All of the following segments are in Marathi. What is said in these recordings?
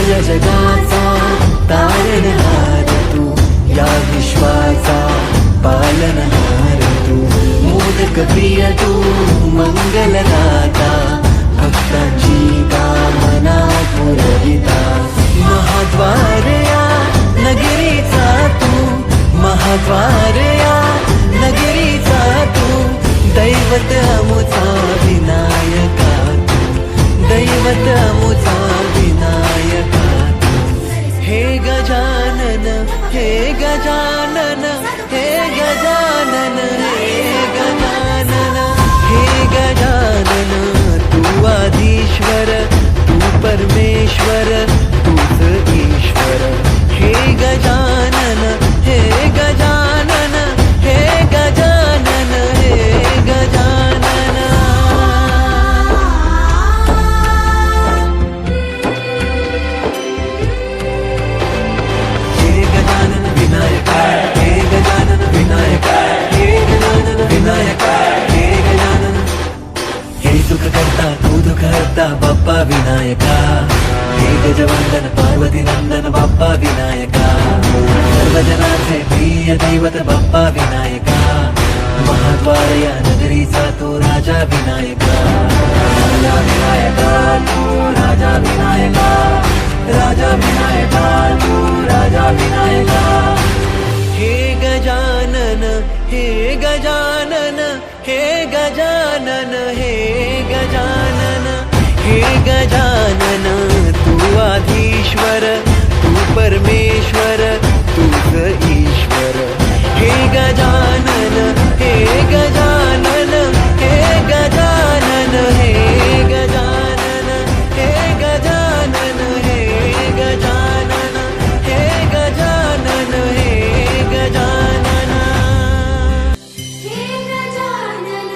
सगळ्या जगाचा तारणहार तू, या विश्वाचा पालनहार तू, मोदक प्रिय तू, मंगलदाता, भक्तांची कामना पुरविता, महाद्वार या नगरीचा तू, महाद्वार या नगरीचा तू, दैवत अमुचा विनायका तू, दैवत अमुचा विनायका तू. हे गजानन, हे गजानन, हे गजानन, हे गजानन, हे गजानन, तू आदिश्वर, तू परमेश्वर, तूच ईश्वर. हे गजानन, हे गजानन, हे गजानन, हे गजानन. हे गजानन विनायका, हे गजानन विनायका, हे गजानन विनायका, हे गजानन. हे सुख करता तू दुःख हरता बाप्पा विनायका, हे गजवंदन पार्वती नंदन बाप्पा विनायका, सर्वजनाचे प्रिय दैवत बाप्पा विनायका, महाद्वार या नगरीचा तो राजा विनायका. राजा विनायका तू, राजा विनायका, राजा विनायका तू, राजा विनायका. हे गजानन, हे गजानन, हे गजानन, हे गजानन, हे गजानन, तू आधीश्वर, तू परमेश्वर, तूच ईश्वर. हे गजानन, हे गजानन, हे गजानन, हे गजानन, हे गजानन, हे गजानन, हे गजानन, हे गजानन. हे गजानन,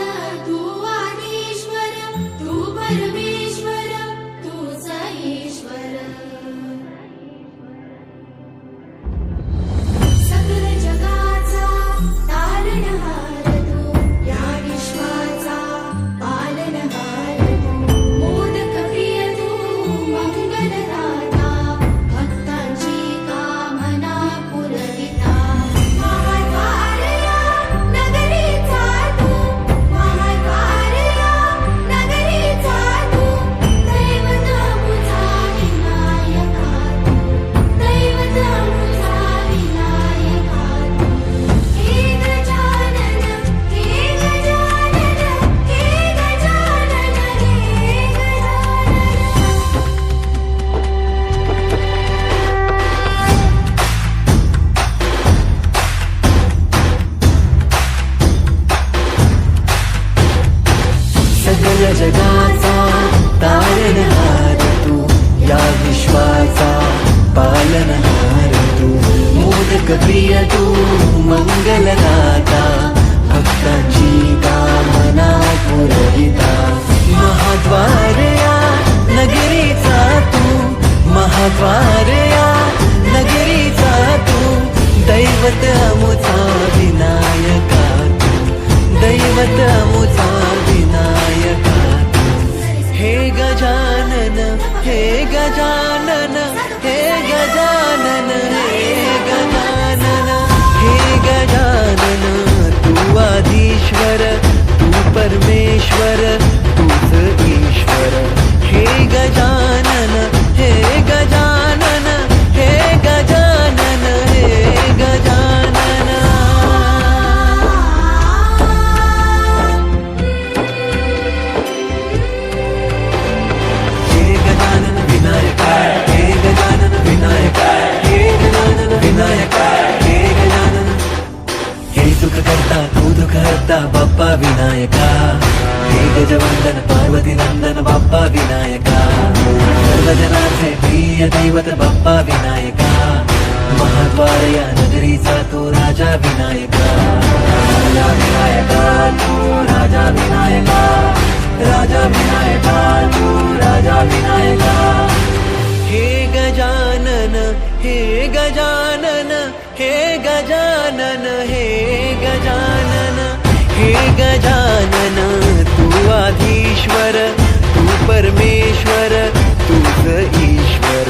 तू आदिश्वर, तू परमेश्वर, तूच ईश्वर. सकल जगाचा तारणहार तू, या विश्वाचा पालनहार तू, मोदक प्रिय तू, मंगलदाता, भक्तांची कामना पुरविता, महाद्वार या नगरीचा तू, महाद्वार या नगरीचा तू, दैवत अमुचा विनायका तू, दैवत अमुचा विनायका तू. हे गजानन, हे गजानन, हे गजानन, हे गजानन. सगळ्या जगाचा तारणहार तू, या विश्वाचा पालनहार तू, मोदक प्रिय तू, मंगलदाता, भक्तांची कामना पुरविता, महाद्वार या नगरीचा तू, महाद्वार या नगरीचा तू, दैवत अमुचा विनायका तू, दैवत अमुचा विनायका तू. हे गजानन, हे गजानन, हे गजानन, हे गजानन, हे गजानन, तू आदिश्वर, तू परमेश्वर, तूच ईश्वर. हे गजानन, हे गजानन, हे गजानन, हे गजानन. हे गजानन विनायका, हे गजानन विनायका, हे गजानन विनायका, हे गजानन. हे सुख करता तू दुःख हरता बाप्पा विनायका, हे गजवंदन पार्वती नंदन बाप्पा विनायका, सर्वजनाचे प्रिय दैवत बाप्पा विनायका, महाद्वार या नगरीचा तो राजा विनायका. राजा विनायका तू, राजा विनायका, राजा विनायका तू, राजा विनायका. हे गजानन, हे गजानन, हे गजानन, हे गजानन, हे गजानन, तू आधीश्वर, तू परमेश्वर, तूच ईश्वर.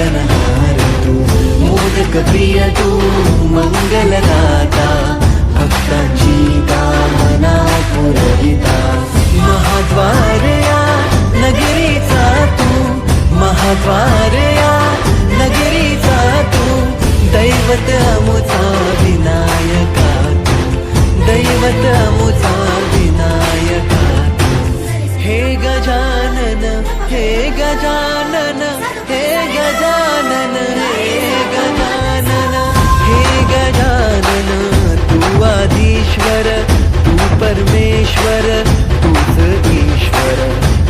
पालनहार तू मोदक प्रिय तू मंगलदाता भक्तांची कामना पुरविता महाद्वार या नगरीचा तू महाद्वार या नगरीचा तू दैवत अमुचा विनायका तू दैवत अमुचा विनायका तू हे गजानन हे गजानन हे गजानन हे गजानन हे गजानन तू आदिश्वर तू परमेश्वर तूच ईश्वर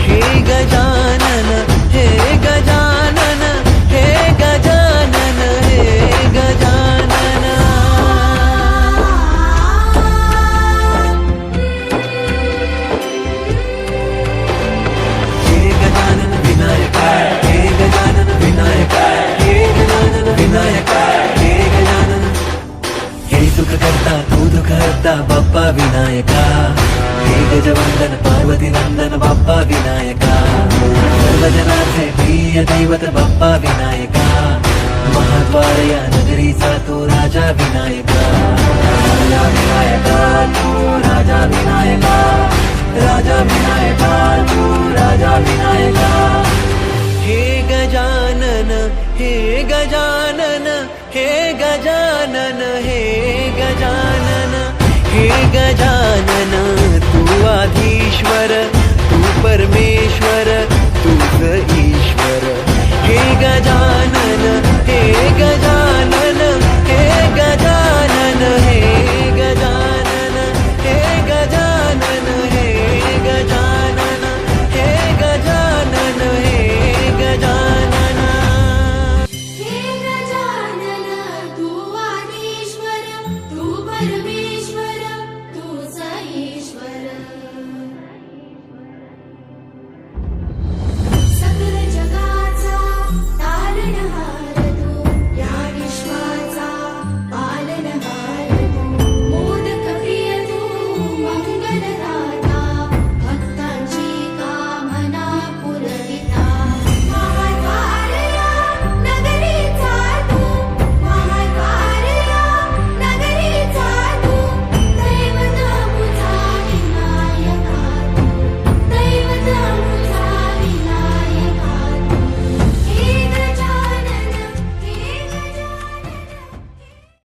हे गजानन हे गजानन हे गजानन हे गजानन हे गजानन विनायका हे गजानन विनायका हे गजानन विनायका हे गजानन हे सुख करता तू दुःख हरता बाप्पा विनायका हे गजवंदन पार्वती नंदन बाप्पा विनायका सर्वजनाचे प्रिय दैवत बाप्पा विनायका महाद्वार या नगरीचा तू राजा विनायका राजा विनायका तू राजा विनायका राजा विनायका तू राजा विनायका हे गजानन हे गजानन हे गजानन हे गजानन हे गजानन तू आधीश्वर तू परमेश्वर तूच ईश्वर हे गजानन हे